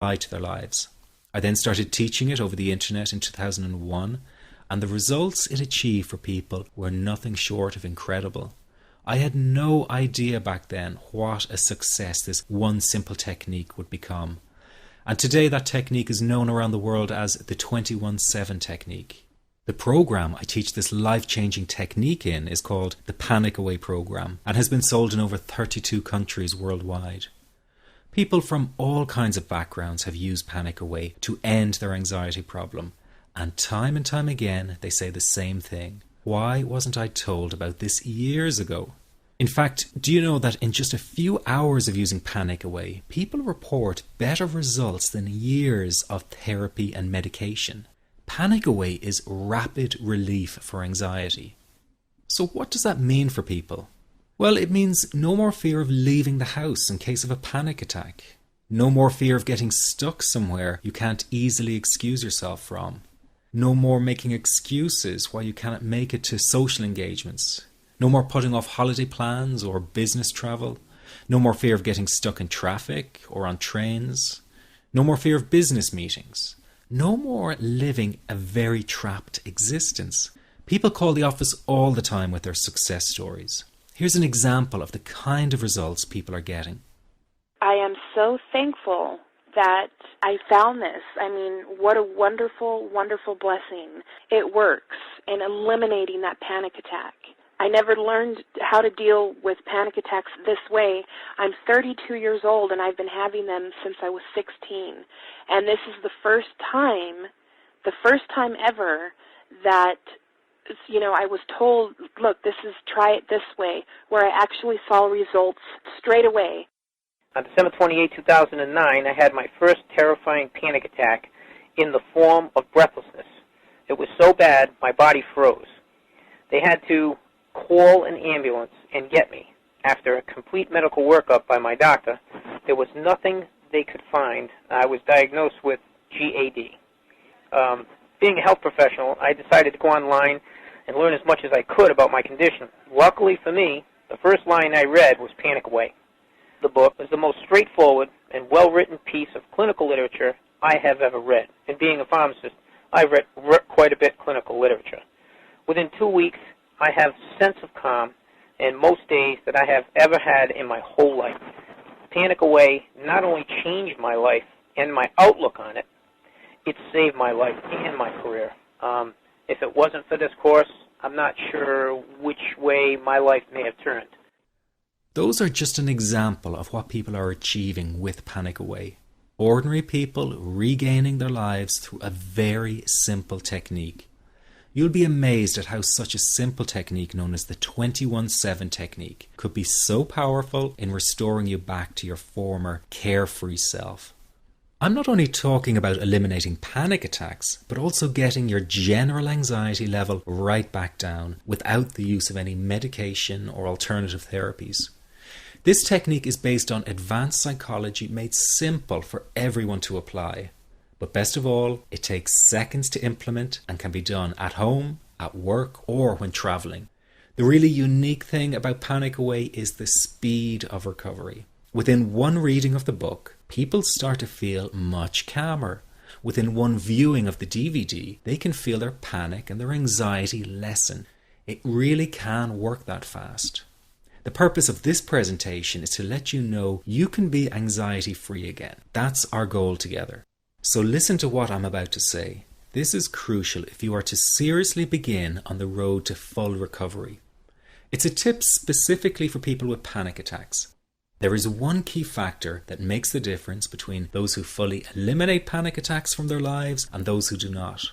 apply to their lives. I then started teaching it over the internet in 2001, and the results it achieved for people were nothing short of incredible. I had no idea back then what a success this one simple technique would become. And today that technique is known around the world as the 21-7 technique. The program I teach this life-changing technique in is called the Panic Away program and has been sold in over 32 countries worldwide. People from all kinds of backgrounds have used Panic Away to end their anxiety problem, and time again they say the same thing. Why wasn't I told about this years ago? In fact, do you know that in just a few hours of using Panic Away, people report better results than years of therapy and medication? Panic Away is rapid relief for anxiety. So what does that mean for people? Well, it means no more fear of leaving the house in case of a panic attack. No more fear of getting stuck somewhere you can't easily excuse yourself from. No more making excuses why you cannot make it to social engagements. No more putting off holiday plans or business travel. No more fear of getting stuck in traffic or on trains. No more fear of business meetings. No more living a very trapped existence. People call the office all the time with their success stories. Here's an example of the kind of results people are getting. I am so thankful that I found this. I mean, what a wonderful, wonderful blessing. It works in eliminating that panic attack. I never learned how to deal with panic attacks this way. I'm 32 years old and I've been having them since I was 16. And this is the first time ever that, I was told, look, try it this way, where I actually saw results straight away. On December 28, 2009, I had my first terrifying panic attack in the form of breathlessness. It was so bad, my body froze. They had to call an ambulance and get me. After a complete medical workup by my doctor, there was nothing they could find. I was diagnosed with GAD. Being a health professional, I decided to go online and learn as much as I could about my condition. Luckily for me, the first line I read was Panic Away. The book was the most straightforward and well-written piece of clinical literature I have ever read. And being a pharmacist, I've read quite a bit of clinical literature. Within 2 weeks, I have a sense of calm in most days that I have ever had in my whole life. Panic Away not only changed my life and my outlook on it, it saved my life and my career. If it wasn't for this course, I'm not sure which way my life may have turned. Those are just an example of what people are achieving with Panic Away. Ordinary people regaining their lives through a very simple technique. You'll be amazed at how such a simple technique known as the 21-7 technique could be so powerful in restoring you back to your former carefree self. I'm not only talking about eliminating panic attacks, but also getting your general anxiety level right back down without the use of any medication or alternative therapies. This technique is based on advanced psychology made simple for everyone to apply. But best of all, it takes seconds to implement and can be done at home, at work, or when traveling. The really unique thing about Panic Away is the speed of recovery. Within one reading of the book, people start to feel much calmer. Within one viewing of the DVD, they can feel their panic and their anxiety lessen. It really can work that fast. The purpose of this presentation is to let you know you can be anxiety-free again. That's our goal together. So listen to what I'm about to say. This is crucial if you are to seriously begin on the road to full recovery. It's a tip specifically for people with panic attacks. There is one key factor that makes the difference between those who fully eliminate panic attacks from their lives and those who do not.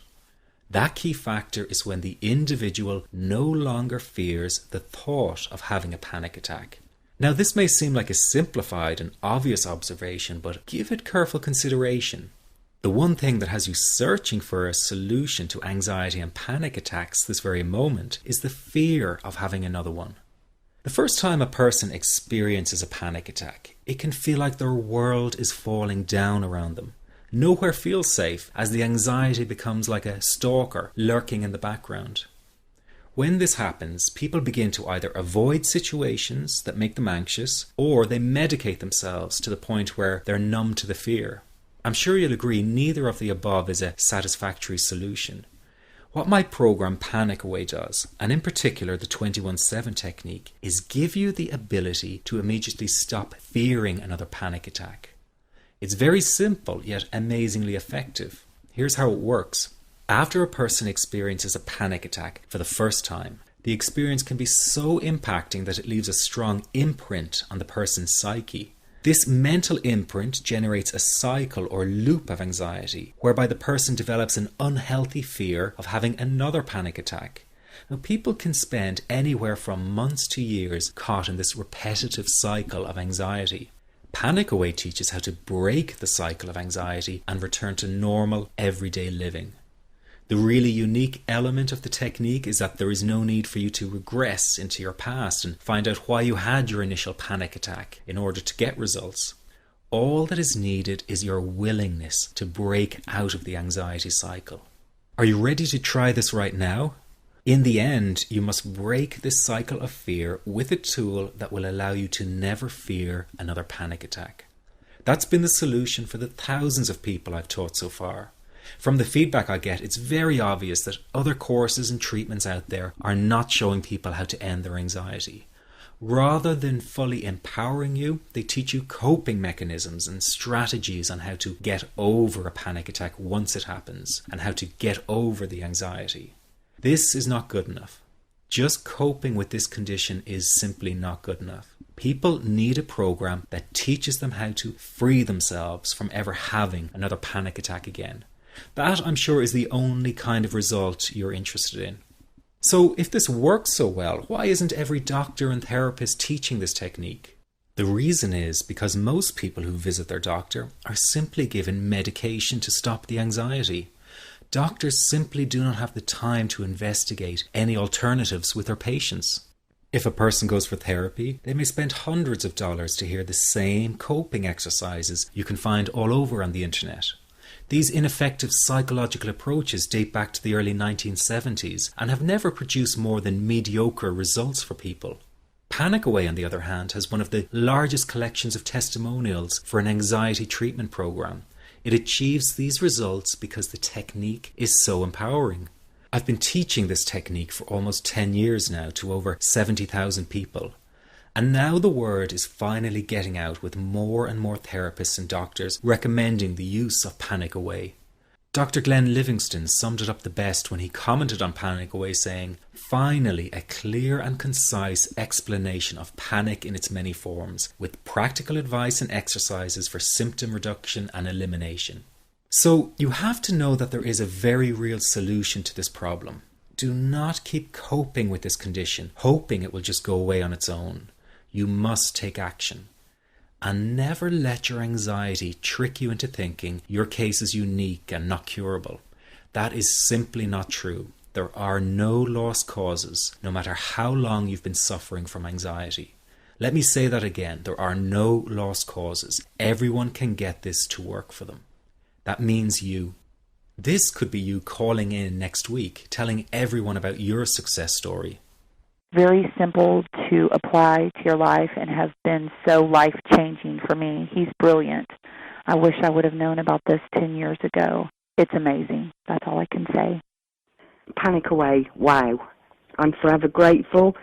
That key factor is when the individual no longer fears the thought of having a panic attack. Now, this may seem like a simplified and obvious observation, but give it careful consideration. The one thing that has you searching for a solution to anxiety and panic attacks this very moment is the fear of having another one. The first time a person experiences a panic attack, it can feel like their world is falling down around them. Nowhere feels safe as the anxiety becomes like a stalker lurking in the background. When this happens, people begin to either avoid situations that make them anxious, or they medicate themselves to the point where they're numb to the fear. I'm sure you'll agree neither of the above is a satisfactory solution. What my program Panic Away does, and in particular the 21-7 technique, is give you the ability to immediately stop fearing another panic attack. It's very simple yet amazingly effective. Here's how it works. After a person experiences a panic attack for the first time, the experience can be so impacting that it leaves a strong imprint on the person's psyche. This mental imprint generates a cycle or loop of anxiety, whereby the person develops an unhealthy fear of having another panic attack. Now, people can spend anywhere from months to years caught in this repetitive cycle of anxiety. Panic Away teaches how to break the cycle of anxiety and return to normal, everyday living. The really unique element of the technique is that there is no need for you to regress into your past and find out why you had your initial panic attack in order to get results. All that is needed is your willingness to break out of the anxiety cycle. Are you ready to try this right now? In the end, you must break this cycle of fear with a tool that will allow you to never fear another panic attack. That's been the solution for the thousands of people I've taught so far. From the feedback I get, it's very obvious that other courses and treatments out there are not showing people how to end their anxiety. Rather than fully empowering you, they teach you coping mechanisms and strategies on how to get over a panic attack once it happens and how to get over the anxiety. This is not good enough. Just coping with this condition is simply not good enough. People need a program that teaches them how to free themselves from ever having another panic attack again. That, I'm sure, is the only kind of result you're interested in. So if this works so well, why isn't every doctor and therapist teaching this technique? The reason is because most people who visit their doctor are simply given medication to stop the anxiety. Doctors simply do not have the time to investigate any alternatives with their patients. If a person goes for therapy, they may spend hundreds of dollars to hear the same coping exercises you can find all over on the internet. These ineffective psychological approaches date back to the early 1970s and have never produced more than mediocre results for people. Panic Away, on the other hand, has one of the largest collections of testimonials for an anxiety treatment program. It achieves these results because the technique is so empowering. I've been teaching this technique for almost 10 years now to over 70,000 people. And now the word is finally getting out with more and more therapists and doctors recommending the use of Panic Away. Dr. Glenn Livingston summed it up the best when he commented on Panic Away saying, "Finally, a clear and concise explanation of panic in its many forms, with practical advice and exercises for symptom reduction and elimination." So you have to know that there is a very real solution to this problem. Do not keep coping with this condition, hoping it will just go away on its own. You must take action. And never let your anxiety trick you into thinking your case is unique and not curable. That is simply not true. There are no lost causes, no matter how long you've been suffering from anxiety. Let me say that again. There are no lost causes. Everyone can get this to work for them. That means you. This could be you calling in next week, telling everyone about your success story. Very simple to apply to your life and has been so life-changing for me. He's brilliant. I wish I would have known about this 10 years ago. It's amazing. That's all I can say. Panic Away, wow. I'm forever grateful,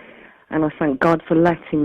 and I thank God for letting